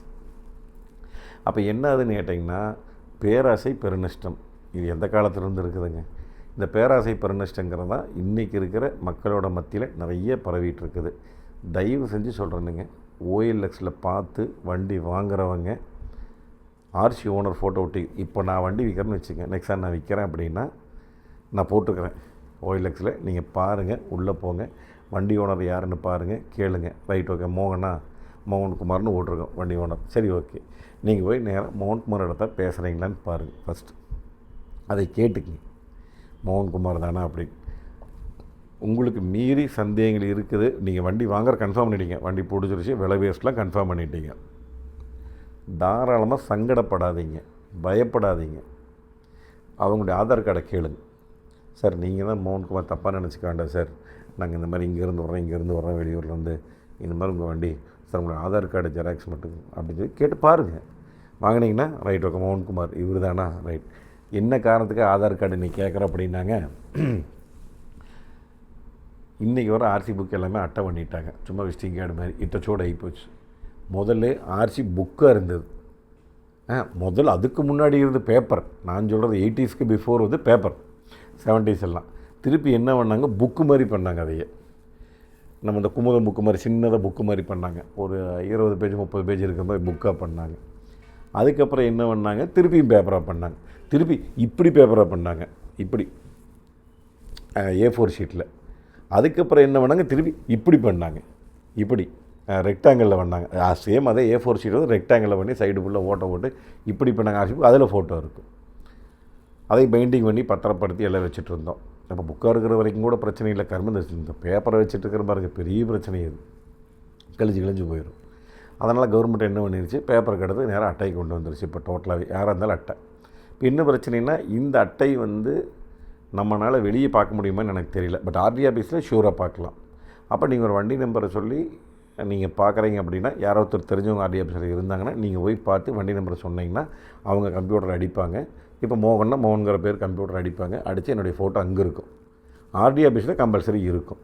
அப்போ என்ன ஆகுதுன்னு கேட்டிங்கன்னா, பேராசை பெருநஷ்டம். இது எந்த காலத்துலேருந்து இருக்குதுங்க. இந்த பேராசை பெருநஷ்டங்கிறது தான் இன்றைக்கி இருக்கிற மக்களோட மத்தியில் நிறைய பரவிட்டு இருக்குது. தயவு செஞ்சு சொல்கிறேனுங்க, OLXில் பார்த்து வண்டி வாங்குறவங்க ஆர்சி ஓனர் ஃபோட்டோ ஒட்டி, இப்போ நான் வண்டி விற்கிறேன்னு வச்சுங்க, நெக்ஸ்ட் நான் விற்கிறேன் அப்படின்னா நான் போட்டுக்கிறேன் OLXில், நீங்கள் பாருங்கள், உள்ளே போங்க, வண்டி ஓனர் யாருன்னு பாருங்கள், கேளுங்க. ரைட், ஓகே, மோகன்குமார்னு ஓட்டிருக்கோம் வண்டி ஓனர், சரி ஓகே. நீங்கள் போய் நேராக மோகன்குமார் இடத்த பேசுகிறீங்களான்னு பாருங்கள் ஃபஸ்ட்டு. அதை கேட்டுக்குங்க, மோகன்குமார் தானே அப்படின்னு. உங்களுக்கு மீறி சந்தேகங்கள் இருக்குது, நீங்கள் வண்டி வாங்குற கன்ஃபார்ம் பண்ணிட்டீங்க, வண்டி பிடிச்சிருச்சு, விலை வேஸ்ட்லாம் கன்ஃபார்ம் பண்ணிட்டீங்க, தாராளமாக சங்கடப்படாதீங்க, பயப்படாதீங்க. அவங்களுடைய ஆதார் கார்டை கேளுங்க. சார் நீங்கள் தான் மோகன்குமார், தப்பாக நினச்சிக்க வேண்டாம் சார், நாங்கள் இந்த மாதிரி இங்கேருந்து வர்றோம் வெளியூர்லேருந்து, இந்த மாதிரி உங்கள் வண்டி சார், உங்களுடைய ஆதார் கார்டு ஜெராக்ஸ் மட்டும் அப்படின்னு சொல்லி கேட்டு பாருங்கள். வாங்கினீங்கன்னா ரைட், ஓகே, மோகன்குமார் இவர் தானா, ரைட். என்ன காரணத்துக்கு ஆதார் கார்டு நீ கேட்குற அப்படின்னாங்க, இன்றைக்கி வர ஆர்சி புக் எல்லாமே அட்டை பண்ணிட்டாங்க, சும்மா விசிட்டிங் கார்டு மாதிரி இட்டச்சோடு ஆகிப்போச்சு. முதல்ல ஆர்சி புக்காக இருந்தது. முதல்ல அதுக்கு முன்னாடி இருந்து பேப்பர், நான் சொல்கிறது 80ஸ்க்கு பிஃபோர் வந்து பேப்பர், 70s எல்லாம். திருப்பி என்ன பண்ணாங்க, புக்கு மாதிரி பண்ணாங்க. அதையே நம்ம இந்த குமுதம் புக்கு மாதிரி சின்னதாக புக்கு மாதிரி பண்ணாங்க, ஒரு 20 பேஜ் 30 பேஜ் இருக்கிற மாதிரி புக்காக பண்ணாங்க. அதுக்கப்புறம் என்ன பண்ணாங்க, திருப்பியும் பேப்பராக பண்ணாங்க, திருப்பி இப்படி பேப்பராக பண்ணாங்க, இப்படி A4 ஷீட்டில். அதுக்கப்புறம் என்ன பண்ணாங்க, திருப்பி இப்படி பண்ணாங்க, இப்படி ரெக்டாங்கிளில் பண்ணாங்க. சேம் அதே A4 ஷீட் வந்து ரெக்டாங்கிளில் பண்ணி சைடு ஃபுல்லாக ஓட்ட போட்டு இப்படி பண்ணாங்க. ஆர்சி புக் அதில் ஃபோட்டோ இருக்கும். அதை பெயிண்டிங் பண்ணி பத்திரப்படுத்தி எல்லாம் வச்சுட்டு இருந்தோம். இப்போ புக்காக இருக்கிற வரைக்கும் கூட பிரச்சனை இல்லை. இந்த பேப்பரை வச்சுட்டு இருக்கிற பாருங்க பெரிய பிரச்சனை, இது கிழிஞ்சு போயிடும். அதனால் கவர்மெண்ட் என்ன பண்ணிருச்சு, பேப்பர் கிடந்து நேராக அட்டைக்கு கொண்டு வந்துருச்சு. இப்போ டோட்டலாகவே யாராக இருந்தாலும் அட்டை. இப்போ என்ன பிரச்சனைனா இந்த அட்டை வந்து நம்மளால் வெளியே பார்க்க முடியுமான்னு எனக்கு தெரியல. பட் ஆர்டி ஆஃபீஸில் ஷூராக பார்க்கலாம். அப்போ நீங்கள் ஒரு வண்டி நம்பரை சொல்லி நீங்கள் பார்க்குறீங்க அப்படின்னா, யாரோ ஒருத்தர் தெரிஞ்சவங்க ஆர்டி ஆஃபீஸில் இருந்தாங்கன்னா நீங்கள் போய் பார்த்து வண்டி நம்பரை சொன்னீங்கன்னா அவங்க கம்ப்யூட்டர் அடிப்பாங்க. இப்போ மோகன்னா மோகன்கிற பேர் கம்ப்யூட்டர் அடிப்பாங்க. அடித்து என்னுடைய ஃபோட்டோ அங்கே இருக்கும். ஆர்டி ஆஃபீஸில் கம்பல்சரி இருக்கும்.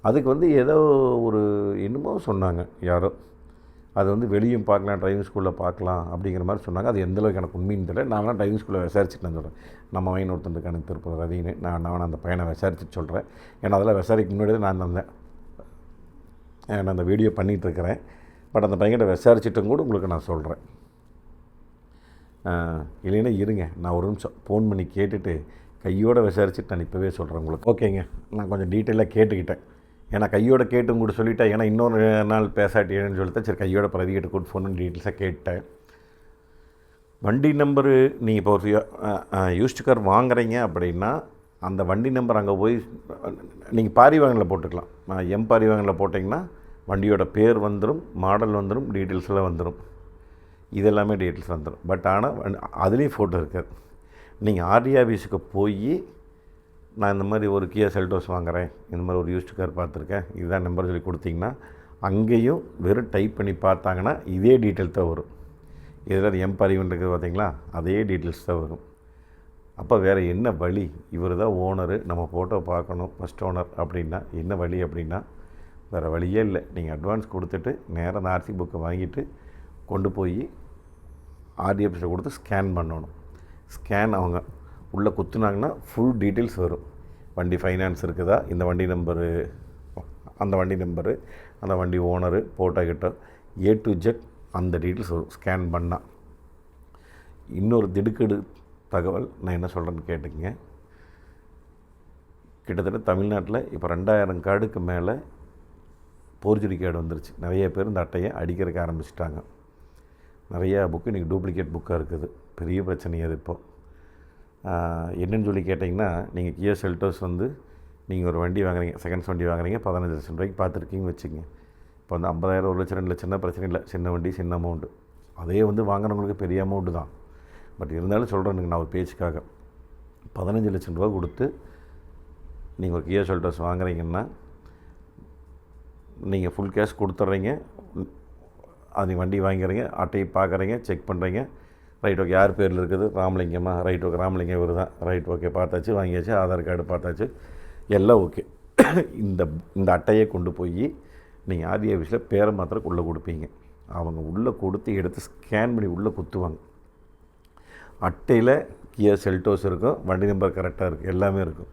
அதுக்கு வந்து ஏதோ ஒரு என்னமோ சொன்னாங்க யாரோ, அது வந்து வெளியும் பார்க்கலாம், டிரைவிங் ஸ்கூலில் பார்க்கலாம் அப்படிங்கிற மாதிரி சொன்னாங்க. அது எந்தளவுக்கு எனக்கு உண்மைன்னு தெரியல. நான் வேணால் டிரைவிங் ஸ்கூலில் விசாரிச்சுட்டு நான் சொல்கிறேன். நம்ம வயன் ஒருத்தருக்கு எனக்கு திருப்பூர் ரவின்னு நான் அந்த பையனை விசாரிச்சுட்டு சொல்கிறேன். ஏன்னா அதெல்லாம் விசாரிக்க முன்னாடியே நான் அந்த வீடியோ பண்ணிகிட்ருக்கிறேன். பட் அந்த பையன்கிட்ட விசாரிச்சுட்டும் கூட உங்களுக்கு நான் சொல்கிறேன். இல்லைன்னா இருங்க, நான் ஒரு நிமிஷம் ஃபோன் பண்ணி கேட்டுட்டு கையோடு விசாரிச்சுட்டு நான் இப்போவே சொல்கிறேன் உங்களுக்கு. ஓகேங்க, நான் கொஞ்சம் டீட்டெயிலாக கேட்டுக்கிட்டேன். ஏன்னா கையோட கேட்டு கூட சொல்லிட்டேன். ஏன்னா இன்னொரு நாள் பேசாட்டேன்னு சொல்லிட்டு சரி கையோட பிரதிகிட்ட கூட்டு ஃபோன் பண்ணி டீட்டெயில்ஸாக கேட்டேன். வண்டி நம்பரு நீங்கள் இப்போ ஒரு யூஸ்டு கார் வாங்குறீங்க அப்படின்னா அந்த வண்டி நம்பர் அங்கே போய் நீங்கள் பாரிவாகனில் போட்டுக்கலாம். பாரிவாகனில் போட்டிங்கன்னா வண்டியோட பேர் வந்துடும், மாடல் வந்துடும், டீட்டெயில்ஸ்லாம் வந்துடும். இதெல்லாமே டீட்டெயில்ஸ் வந்துடும். பட் ஆனால் அதுலேயும் ஃபோட்டோ இருக்காது. நீங்கள் ஆர்டி ஆஃபீஸுக்கு போய் நான் இந்த மாதிரி ஒரு கியா செல்டோஸ் வாங்குகிறேன், இந்த மாதிரி ஒரு யூஸ்டு கார் பார்த்துருக்கேன், இதுதான் நம்பர் சொல்லி கொடுத்தீங்கன்னா அங்கேயும் வெறும் டைப் பண்ணி பார்த்தாங்கன்னா இதே டீட்டெயில் தான் வரும். இதில் எம்பாரிவன் இருக்குது பார்த்தீங்களா, அதே டீட்டெயில்ஸ் தான் வரும். அப்போ வேறு என்ன வழி? இவர் தான் ஓனரு, நம்ம ஃபோட்டோ பார்க்கணும், ஃபஸ்ட் ஓனர் அப்படின்னா என்ன வழி? அப்படின்னா வேறு வழியே இல்லை. நீங்கள் அட்வான்ஸ் கொடுத்துட்டு நேராக அந்த ஆர்சி புக்கை வாங்கிட்டு கொண்டு போய் ஆர்டி ஆஃபீஸில் கொடுத்து ஸ்கேன் பண்ணணும். ஸ்கேன் அவங்க உள்ளே குத்துனாங்கன்னா ஃபுல் டீட்டெயில்ஸ் வரும். வண்டி ஃபைனான்ஸ் இருக்குதா, இந்த வண்டி நம்பரு, அந்த வண்டி நம்பரு, அந்த வண்டி ஓனரு, ஃபோட்டோ கிட்ட A to Z அந்த டீட்டெயில்ஸ் வரும் ஸ்கேன் பண்ணால். இன்னொரு திடுக்கடு தகவல் நான் என்ன சொல்கிறேன்னு கேட்டுக்கங்க. கிட்டத்தட்ட தமிழ்நாட்டில் இப்போ 2000 கார்டுக்கு மேலே போர்ஜரி கார்டு வந்துருச்சு. நிறைய பேர் இந்த அட்டையை அடிக்கிறதுக்கு ஆரம்பிச்சிட்டாங்க. நிறையா புக்கு இன்றைக்கி டூப்ளிகேட் புக்காக இருக்குது. பெரிய பிரச்சனை அது இப்போது. என்னென்னு சொல்லி கேட்டிங்கன்னா, நீங்கள் கியா செல்டோஸ் வந்து நீங்கள் ஒரு வண்டி வாங்குறீங்க, செகண்ட்ஸ் வண்டி வாங்குறீங்க, 15 லட்சம் ரூபாய்க்கு பார்த்துருக்கீங்கன்னு வச்சுங்க. இப்போ வந்து 50,000, 1 லட்சம், 2 லட்சம்னா பிரச்சனை இல்லை. சின்ன வண்டி, சின்ன அமௌண்ட்டு. அதே வந்து வாங்குறவங்களுக்கு பெரிய அமௌண்ட்டு தான். பட் இருந்தாலும் சொல்கிறேனுங்க நான் ஒரு பேச்சுக்காக, 15 லட்சம் ரூபா கொடுத்து நீங்கள் ஒரு கியா செல்டோஸ் வாங்குறீங்கன்னா நீங்கள் ஃபுல் கேஷ் கொடுத்துட்றீங்க. அது வண்டி வாங்கிறீங்க, அட்டையை பார்க்குறீங்க, செக் பண்ணுறீங்க. ரைட் ஓகே, யார் பேரில் இருக்குது? ராமலிங்கம்மா. ரைட் ஓகே, ராமலிங்கம் இவர் தான். ரைட் ஓகே, பார்த்தாச்சு, வாங்கியாச்சு. ஆதார் கார்டு பார்த்தாச்சு, எல்லாம் ஓகே. இந்த அட்டையை கொண்டு போய் நீங்கள் ஆர்டி ஆஃபீஸில் பேரை மாத்திரம் உள்ளே கொடுப்பீங்க. அவங்க உள்ளே கொடுத்து எடுத்து ஸ்கேன் பண்ணி உள்ளே குத்துவாங்க. அட்டையில் கியா செல்டோஸ் இருக்கும், வண்டி நம்பர் கரெக்டாக இருக்குது, எல்லாமே இருக்கும்.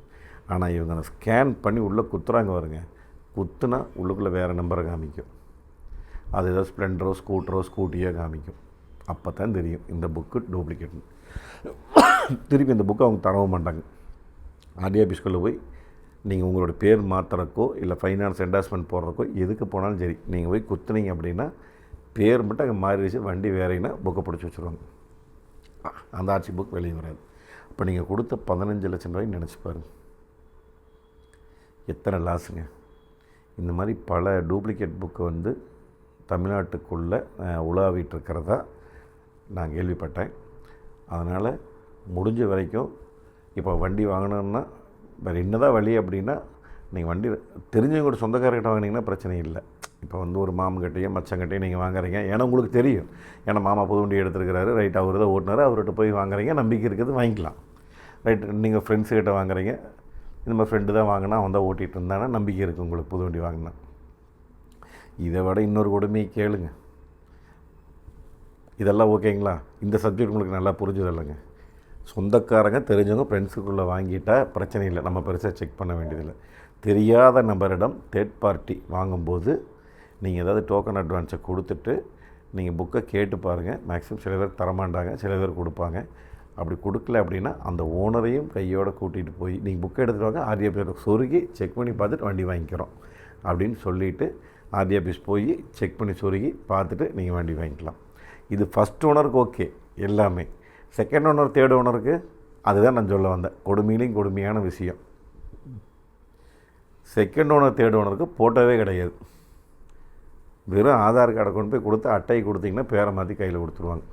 ஆனால் இவங்க அதை ஸ்கேன் பண்ணி உள்ளே குத்துறாங்க பாருங்க. குத்துனா உள்ளுக்குள்ளே வேறு நம்பரை காமிக்கும். அது ஏதோ ஸ்ப்ளெண்டரோ, ஸ்கூட்டரோ, ஸ்கூட்டியோ காமிக்கும். அப்போ தான் தெரியும் இந்த புக்கு டூப்ளிகேட்னு. திருப்பி இந்த புக்கை அவங்க தரவும் மாட்டாங்க. ஆர்டி ஆஃபீஸ்குள்ளே போய் நீங்கள் உங்களோட பேர் மாற்றுறக்கோ இல்லை ஃபைனான்ஸ் என்டாஸ்மெண்ட் போடுறக்கோ எதுக்கு போனாலும் சரி, நீங்கள் போய் குத்துனீங்க அப்படின்னா பேர் மட்டும் அங்கே மாறிடுச்சு, வண்டி வேறைன்னா புக்கை பிடிச்சி வச்சுருவாங்க. அந்த ஆர்சி புக் வெளியே வராது. இப்போ நீங்கள் கொடுத்த 15 லட்சம் ரூபாய்க்கு நினச்சி பாருங்கள், எத்தனை லாஸுங்க. இந்த மாதிரி பல டூப்ளிகேட் புக்கு வந்து தமிழ்நாட்டுக்குள்ளே உலாவிட்டு இருக்கிறதா நான் கேள்விப்பட்டேன். அதனால் முடிஞ்ச வரைக்கும் இப்போ வண்டி வாங்கினோன்னா வேறு என்ன தான் வழி அப்படின்னா, நீங்கள் வண்டி தெரிஞ்சவங்க கூட சொந்தக்காரர்கிட்ட வாங்கினீங்கன்னா பிரச்சனை இல்லை. இப்போ வந்து ஒரு மாமன்கிட்டையும் மச்சங்கிட்டையும் நீங்கள் வாங்குறீங்க, ஏன்னா உங்களுக்கு தெரியும், ஏன்னா மாமா புது வண்டி எடுத்துருக்கிறாரு, ரைட் அவர் தான் ஓட்டுனார், அவர்கிட்ட போய் வாங்குறீங்க, நம்பிக்கை இருக்குது, வாங்கிக்கலாம். ரைட், நீங்கள் ஃப்ரெண்ட்ஸுக்கிட்ட வாங்குறீங்க, இந்த மாதிரி ஃப்ரெண்டு தான் வாங்கினா அவன் தான் ஓட்டிகிட்டு இருந்தானா நம்பிக்கை இருக்குது உங்களுக்கு புது வண்டி வாங்கினா. இதை விட இன்னொரு கொடுமையை கேளுங்க. இதெல்லாம் ஓகேங்களா? இந்த சப்ஜெக்ட் உங்களுக்கு நல்லா புரிஞ்சது இல்லைங்க. சொந்தக்காரங்க தெரிஞ்சவங்க ஃப்ரெண்ட்ஸுக்குள்ளே வாங்கிட்டால் பிரச்சனை இல்லை, நம்ம பெருசாக செக் பண்ண வேண்டியதில்லை. தெரியாத நபரிடம் தேர்ட் பார்ட்டி வாங்கும்போது நீங்கள் ஏதாவது டோக்கன் அட்வான்ஸை கொடுத்துட்டு நீங்கள் புக்கை கேட்டு பாருங்கள். மேக்ஸிமம் சில பேர் தரமாட்டாங்க, சில பேர் கொடுப்பாங்க. அப்படி கொடுக்கல அப்படின்னா அந்த ஓனரையும் கையோடு கூட்டிகிட்டு போய் நீங்கள் புக்கை எடுத்துகிட்டு வாங்க, ஆர்டி ஆஃபீஸில் சொருகி செக் பண்ணி பார்த்துட்டு வண்டி வாங்கிக்கிறோம் அப்படின்னு சொல்லிவிட்டு ஆர்டி ஆஃபீஸ் போய் செக் பண்ணி சொருகி பார்த்துட்டு நீங்கள் வண்டி வாங்கிக்கலாம். இது ஃபஸ்ட் ஓனருக்கு ஓகே எல்லாமே. செகண்ட் ஓனர், தேர்ட் ஓனருக்கு அதுதான் நான் சொல்ல வந்தேன், கொடுமையிலையும் கொடுமையான விஷயம். செகண்ட் ஓனர், தேர்ட் ஓனருக்கு போட்டோவே கிடையாது. வெறும் ஆதார் கார்டை கொண்டு போய் கொடுத்து அட்டையை கொடுத்தீங்கன்னா பேரை மாற்றி கையில் கொடுத்துருவாங்க.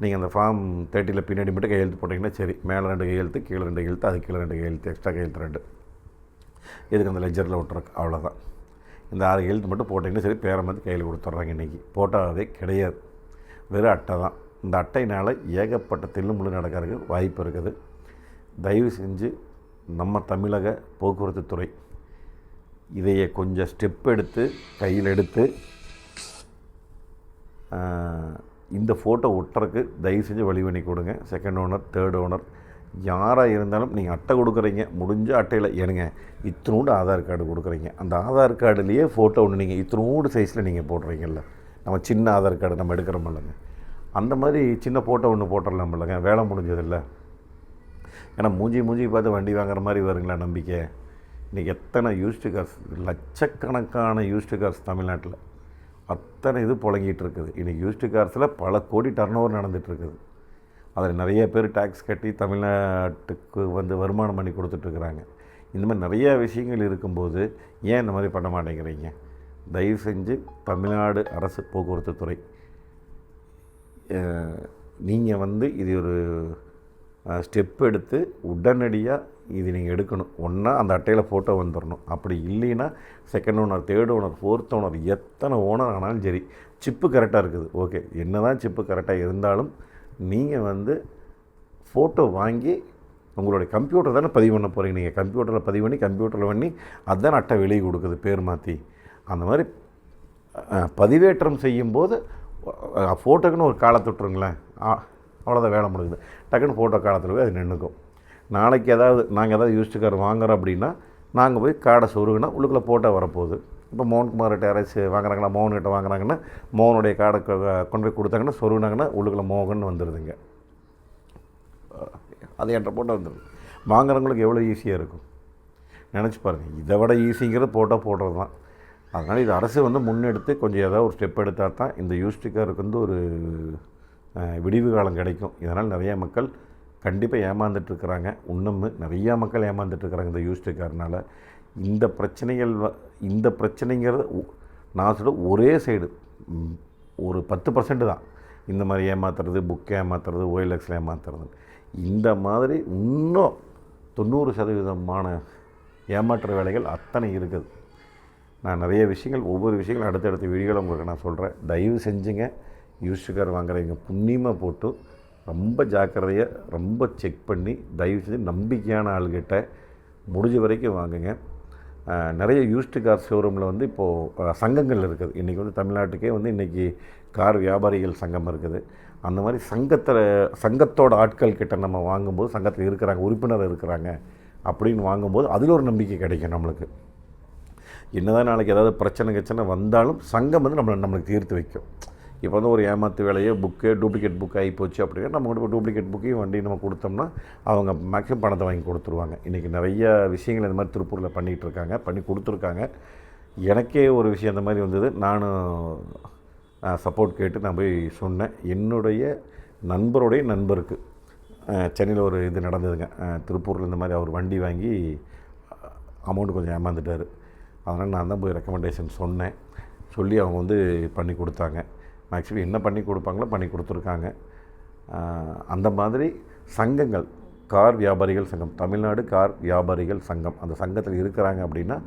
நீங்கள் அந்த ஃபார்ம் 30ல் பின்னாடி மட்டும் கையெழுத்து போட்டிங்கன்னா சரி, மேலே 2 கையெழுத்து, கீழே 2 கையெழுத்து, அது கீழே 2 கையெழுத்து, எக்ஸ்ட்ரா கையெழுத்து 2 இதுக்கு அந்த லெஜரில் விட்டுருக்கு, அவ்வளோதான். இந்த 6 கையெழுத்து மட்டும் போட்டிங்கன்னா சரி, பேரை வந்து கையில் கொடுத்துட்றாங்க. இன்றைக்கி போட்டாவே கிடையாது, வெறும் அட்டை தான். இந்த அட்டையினால் ஏகப்பட்ட தில்லுமுள்ளு நடக்கிறதுக்கு வாய்ப்பு இருக்குது. தயவு செஞ்சு நம்ம தமிழக போக்குவரத்து துறை இதையே கொஞ்சம் ஸ்டெப் எடுத்து கையில் எடுத்து இந்த ஃபோட்டோ ஒட்டுறதுக்கு தயவு செஞ்சு வழி பண்ணி கொடுங்க. செகண்ட் ஓனர், தேர்ட் ஓனர் யாராக இருந்தாலும் நீங்கள் அட்டை கொடுக்குறீங்க, முடிஞ்ச அட்டையில் ஏனுங்க இத்தினோண்டு ஆதார் கார்டு கொடுக்குறீங்க, அந்த ஆதார் கார்டுலேயே ஃபோட்டோ ஒன்று நீங்கள் இத்தினோண்டு சைஸில் நீங்கள் போடுறீங்கல்ல, நம்ம சின்ன ஆதார் கார்டு நம்ம எடுக்கிறோமில்லங்க, அந்த மாதிரி சின்ன ஃபோட்டோ ஒன்று போட்டுடலாம் இல்லைங்க, வேலை முடிஞ்சதில்லை. ஏன்னா மூஞ்சி பார்த்து வண்டி வாங்குற மாதிரி வருங்களா நம்பிக்கை. இன்றைக்கி எத்தனை யூஸ்டு கார்ஸ், லட்சக்கணக்கான யூஸ்டு கார்ஸ் தமிழ்நாட்டில் அத்தனை இது புழங்கிட்டு இருக்குது. இன்றைக்கி யூஸ்டு கார்ஸில் பல கோடி டர்ன் நடந்துகிட்ருக்குது. அதில் நிறைய பேர் டேக்ஸ் கட்டி தமிழ்நாட்டுக்கு வந்து வருமானம் பண்ணி கொடுத்துட்ருக்குறாங்க. இந்த மாதிரி நிறையா விஷயங்கள் இருக்கும்போது ஏன் இந்த மாதிரி பண்ண மாட்டேங்கிறீங்க? தயவு செஞ்சு தமிழ்நாடு அரசு போக்குவரத்து துறை நீங்கள் வந்து இது ஒரு ஸ்டெப் எடுத்து உடனடியாக இது நீங்கள் எடுக்கணும். ஒன்றா அந்த அட்டையில் ஃபோட்டோ வந்துடணும். அப்படி இல்லைன்னா second owner, third owner, fourth owner, எத்தனை ஓனர் ஆனாலும் சரி, சிப்பு கரெக்டாக இருக்குது, ஓகே. என்ன தான் சிப்பு கரெக்டாக இருந்தாலும் நீங்கள் வந்து ஃபோட்டோ வாங்கி உங்களுடைய கம்ப்யூட்டர் தானே பதிவு பண்ண போகிறீங்க. நீங்கள் கம்ப்யூட்டரில் பதிவு பண்ணி கம்ப்யூட்டரில் பண்ணி அதுதான் அட்டை வெளியே கொடுக்குது பேர் மாற்றி. அந்த மாதிரி பதிவேற்றம் செய்யும்போது ஃபோட்டோக்குன்னு ஒரு காலத்தை விட்டுருங்களேன், அவ்வளோதான், வேலை முடியுது. டக்குன்னு ஃபோட்டோ காலத்தில் போய் அது நின்றுக்கும். நாளைக்கு நாங்கள் ஏதாவது யூஸ்டு கார் வாங்குகிறோம் அப்படின்னா நாங்கள் போய் கார்டை சொருகுனா உள்ளுக்குள்ளே ஃபோட்டோ வரப்போகுது. இப்போ மோகன்குமார்கிட்ட யாராச்சும் வாங்குறாங்களா, மோகன்கிட்ட வாங்குறாங்கன்னா மோகனுடைய கார்டை கொண்டு போய் கொடுத்தாங்கன்னா சொருகுனாங்கன்னா உள்ளுக்குள்ளே மோகன் வந்துடுதுங்க. அது என்கிட்ட போட்டோ வந்துடுது. வாங்குறவங்களுக்கு எவ்வளோ ஈஸியாக இருக்கும் நினச்சி பாருங்கள். இதை விட ஈஸிங்கிறது ஃபோட்டோ போடுறது தான். அதனால் இது அரசு வந்து முன்னெடுத்து கொஞ்சம் ஏதாவது ஒரு ஸ்டெப் எடுத்தால் தான் இந்த யூஸ்டு காருக்கு வந்து ஒரு விடிவு காலம் கிடைக்கும். இதனால் நிறையா மக்கள் கண்டிப்பாக ஏமாந்துட்டுருக்குறாங்க. இன்னும் நிறையா மக்கள் ஏமாந்துட்டுருக்குறாங்க இந்த யூஸ்டு கார்னால். இந்த பிரச்சனைங்கிறது நான் சொல்ல ஒரே சைடு ஒரு 10% தான் இந்த மாதிரி ஏமாத்துறது, புக் ஏமாத்துறது, OLXில் ஏமாத்துறது. இந்த மாதிரி இன்னும் 90% ஏமாற்ற வேலைகள் அத்தனை இருக்குது. நான் நிறைய விஷயங்கள், ஒவ்வொரு விஷயங்களும் அடுத்தடுத்த வீடியோவில் உங்களுக்கு நான் சொல்கிறேன். தயவு செஞ்சுங்க, யூஸ்டு கார் வாங்குறவங்க புண்ணியமாக போட்டு ரொம்ப ஜாக்கிரதையாக ரொம்ப செக் பண்ணி தயவு செஞ்சு நம்பிக்கையான ஆள்கிட்ட முடிஞ்ச வரைக்கும் வாங்குங்க. நிறைய யூஸ்டு கார் ஷோரூமில் வந்து இப்போது சங்கங்கள் இருக்குது. இன்றைக்கி வந்து தமிழ்நாட்டுக்கே வந்து இன்றைக்கி கார் வியாபாரிகள் சங்கம் இருக்குது. அந்த மாதிரி சங்கத்தோட ஆட்கள் கிட்ட நம்ம வாங்கும்போது, சங்கத்தில் இருக்கிறாங்க, உறுப்பினர் இருக்கிறாங்க அப்படின்னு வாங்கும்போது அதில் ஒரு நம்பிக்கை கிடைக்கும் நம்மளுக்கு. என்னதான் நாளைக்கு ஏதாவது பிரச்சனை வந்தாலும் சங்கம் வந்து நம்மளுக்கு தீர்த்து வைக்கும். இப்போ வந்து ஒரு ஏமாத்து வேலையோ டூப்ளிகேட் புக் ஆகி போச்சு அப்படின்னா நம்ம கூட டூப்ளிகேட் புக்கையும் வண்டி நம்ம கொடுத்தோம்னா அவங்க மேக்ஸிமம் பணத்தை வாங்கி கொடுத்துருவாங்க. இன்றைக்கி நிறைய விஷயங்கள் இந்த மாதிரி திருப்பூரில் பண்ணிகிட்ருக்காங்க, பண்ணி கொடுத்துருக்காங்க. எனக்கே ஒரு விஷயம் அந்த மாதிரி வந்தது. நானும் சப்போர்ட் கேட்டு நான் போய் சொன்னேன். என்னுடைய நண்பருடைய நண்பருக்கு சென்னையில் ஒரு இது நடந்ததுங்க. திருப்பூரில் இந்த மாதிரி அவர் வண்டி வாங்கி அமௌண்ட்டு கொஞ்சம் ஏமாந்துட்டார். அதனால் நான் தான் போய் ரெக்கமெண்டேஷன் சொன்னேன். சொல்லி அவங்க வந்து பண்ணி கொடுத்தாங்க. மேக்ஸிமம் என்ன பண்ணி கொடுப்பாங்களோ பண்ணி கொடுத்துருக்காங்க. அந்த மாதிரி சங்கங்கள், கார் வியாபாரிகள் சங்கம், தமிழ்நாடு கார் வியாபாரிகள் சங்கம், அந்த சங்கத்தில் இருக்கிறாங்க அப்படின்னா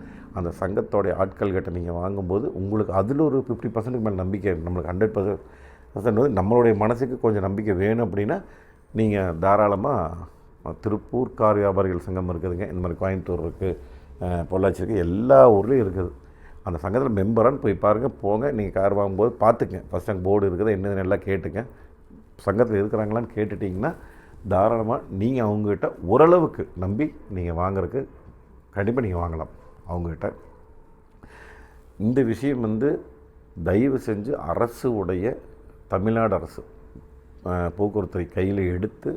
அந்த சங்கத்தோடைய ஆட்கள்கிட்ட நீங்கள் வாங்கும்போது உங்களுக்கு அதில் ஒரு 50% மேலே நம்பிக்கை, நம்மளுக்கு 100% வந்து நம்மளுடைய மனசுக்கு கொஞ்சம் நம்பிக்கை வேணும் அப்படின்னா நீங்கள் தாராளமாக திருப்பூர் கார் வியாபாரிகள் சங்கம் இருக்குதுங்க. இந்த மாதிரி கோயம்புத்தூர் இருக்குது, பொள்ளாச்சி இருக்குது, எல்லா ஊர்லேயும் இருக்குது. அந்த சங்கத்தில் மெம்பரான்னு போய் பாருங்கள், போங்க. நீங்கள் கார் வாங்கும்போது பார்த்துக்கங்க, ஃபஸ்ட் அங்கே போர்டு இருக்குது என்னதுன்னு எல்லாம் கேட்டுங்க. சங்கத்தில் இருக்கிறாங்களான்னு கேட்டுட்டிங்கன்னா தாராளமாக நீங்கள் அவங்ககிட்ட ஓரளவுக்கு நம்பி நீங்கள் வாங்குறதுக்கு கண்டிப்பாக நீங்கள் வாங்கலாம் அவங்ககிட்ட. இந்த விஷயம் வந்து தயவு செஞ்சு அரசு உடைய தமிழ்நாடு அரசு போக்குவரத்துறை கையில் எடுத்து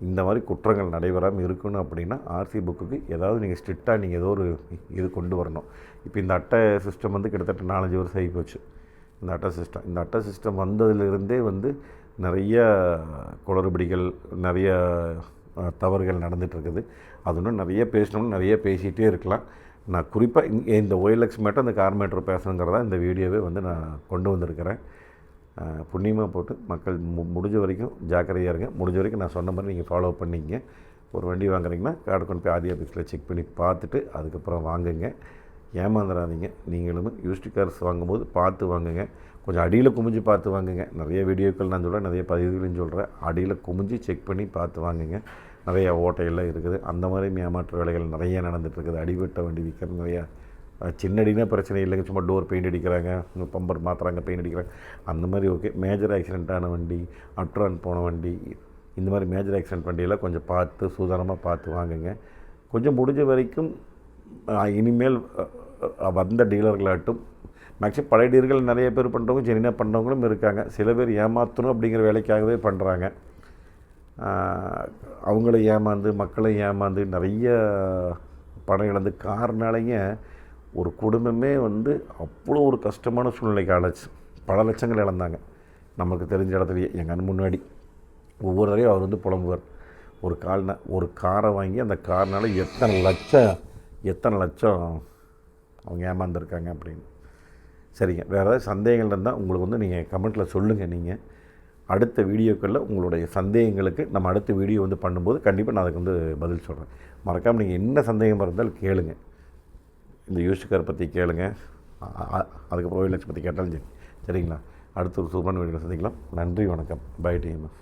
இந்த மாதிரி குற்றங்கள் நடைபெறாமல் இருக்கணும் அப்படின்னா ஆர்சி புக்குக்கு ஏதாவது நீங்கள் ஸ்ட்ரிக்டாக நீங்கள் ஏதோ ஒரு இது கொண்டு வரணும். இப்போ இந்த அட்டை சிஸ்டம் வந்து கிட்டத்தட்ட 4-5 வருஷம் ஆகி போச்சு. இந்த அட்டை சிஸ்டம் வந்ததுலேருந்தே வந்து நிறைய குளறுபடிகள், நிறைய தவறுகள் நடந்துகிட்ருக்குது. அது இன்னும் நிறைய பேசணும்னு நிறைய பேசிகிட்டே இருக்கலாம். நான் குறிப்பாக இந்த OLX மேட்டர், இந்த கார் மேட்டர் பேசணுங்கிறதா இந்த வீடியோவே வந்து நான் கொண்டு வந்திருக்கிறேன். புண்ணியமாக போட்டு மக்கள் முடிஞ்ச வரைக்கும் ஜாக்கிரதையாக இருங்க. முடிஞ்ச வரைக்கும் நான் சொன்ன மாதிரி நீங்கள் ஃபாலோ பண்ணிங்க. ஒரு வண்டி வாங்குறீங்கன்னா கார்டு கொண்டு போய் ஆதி ஆஃபீஸில் செக் பண்ணி பார்த்துட்டு அதுக்கப்புறம் வாங்குங்க. ஏமாந்துடாதீங்க. நீங்களும் யூஸ்டு கார்ஸ் வாங்கும்போது பார்த்து வாங்குங்க. கொஞ்சம் அடியில் குமிஞ்சு பார்த்து வாங்குங்க. நிறைய வீடியோக்கள் நான் சொல்கிறேன், நிறைய பதிவுகளையும் சொல்கிறேன். அடியில் குமிஞ்சு செக் பண்ணி பார்த்து வாங்குங்க. நிறையா ஓட்டையெல்லாம் இருக்குது. அந்த மாதிரி ஏமாற்று வேலைகள் நிறைய நடந்துகிட்ருக்குது. அடிபட்ட வண்டி விற்கிறது நிறையா. சின்ன அடினா பிரச்சனை இல்லைங்க, சும்மா டோர் பெயிண்ட் அடிக்கிறாங்க, பம்பர் மாற்றுறாங்க, பெயிண்ட் அடிக்கிறாங்க, அந்த மாதிரி ஓகே. மேஜர் ஆக்சிடெண்ட்டான வண்டி, அட்ரான் போன வண்டி, இந்த மாதிரி மேஜர் ஆக்சிடெண்ட் வண்டியெல்லாம் கொஞ்சம் பார்த்து சூதானமாக பார்த்து வாங்குங்க. கொஞ்சம் முடிஞ்ச வரைக்கும் இனிமேல் வந்த டீலர்களாகட்டும், மேக்ஸிமம் பழைய டீலர்கள் நிறைய பேர் பண்ணுறவங்க ஜெனினாக பண்ணுறவங்களும் இருக்காங்க. சில பேர் ஏமாற்றணும் அப்படிங்கிற வேலைக்காகவே பண்ணுறாங்க. அவங்கள ஏமாந்து மக்களை ஏமாந்து நிறைய பணம் இழந்து காரணாலேங்க ஒரு குடும்பமே அவ்வளோ ஒரு கஷ்டமான சூழ்நிலைக்கு ஆளாச்சு. பல லட்சங்கள் இழந்தாங்க. நமக்கு தெரிஞ்ச இடத்துலையே எங்கள் கண் முன்னாடி ஒவ்வொரு தடையும் அவர் புலம்புவார். ஒரு காரை வாங்கி அந்த காரினால எத்தனை லட்சம் அவங்க ஏமாந்துருக்காங்க அப்படின்னு. சரிங்க, வேறு ஏதாவது சந்தேகங்கள் இருந்தால் உங்களுக்கு நீங்கள் கமெண்ட்டில் சொல்லுங்கள். நீங்கள் அடுத்த வீடியோக்களில் உங்களுடைய சந்தேகங்களுக்கு நம்ம அடுத்த வீடியோ பண்ணும்போது கண்டிப்பாக நான் அதுக்கு பதில் சொல்கிறேன். மறக்காமல் நீங்கள் என்ன சந்தேகம் இருந்தாலும் கேளுங்க. இந்த யூஸ்டு கார் பற்றி கேளுங்க, அதுக்கப்புறம் ஓயில் பற்றி கேட்டாலும் சரி. சரிங்களா? அடுத்த ஒரு சூப்பரான வீடியோ சந்திக்கலாம். நன்றி, வணக்கம். Bye TMS.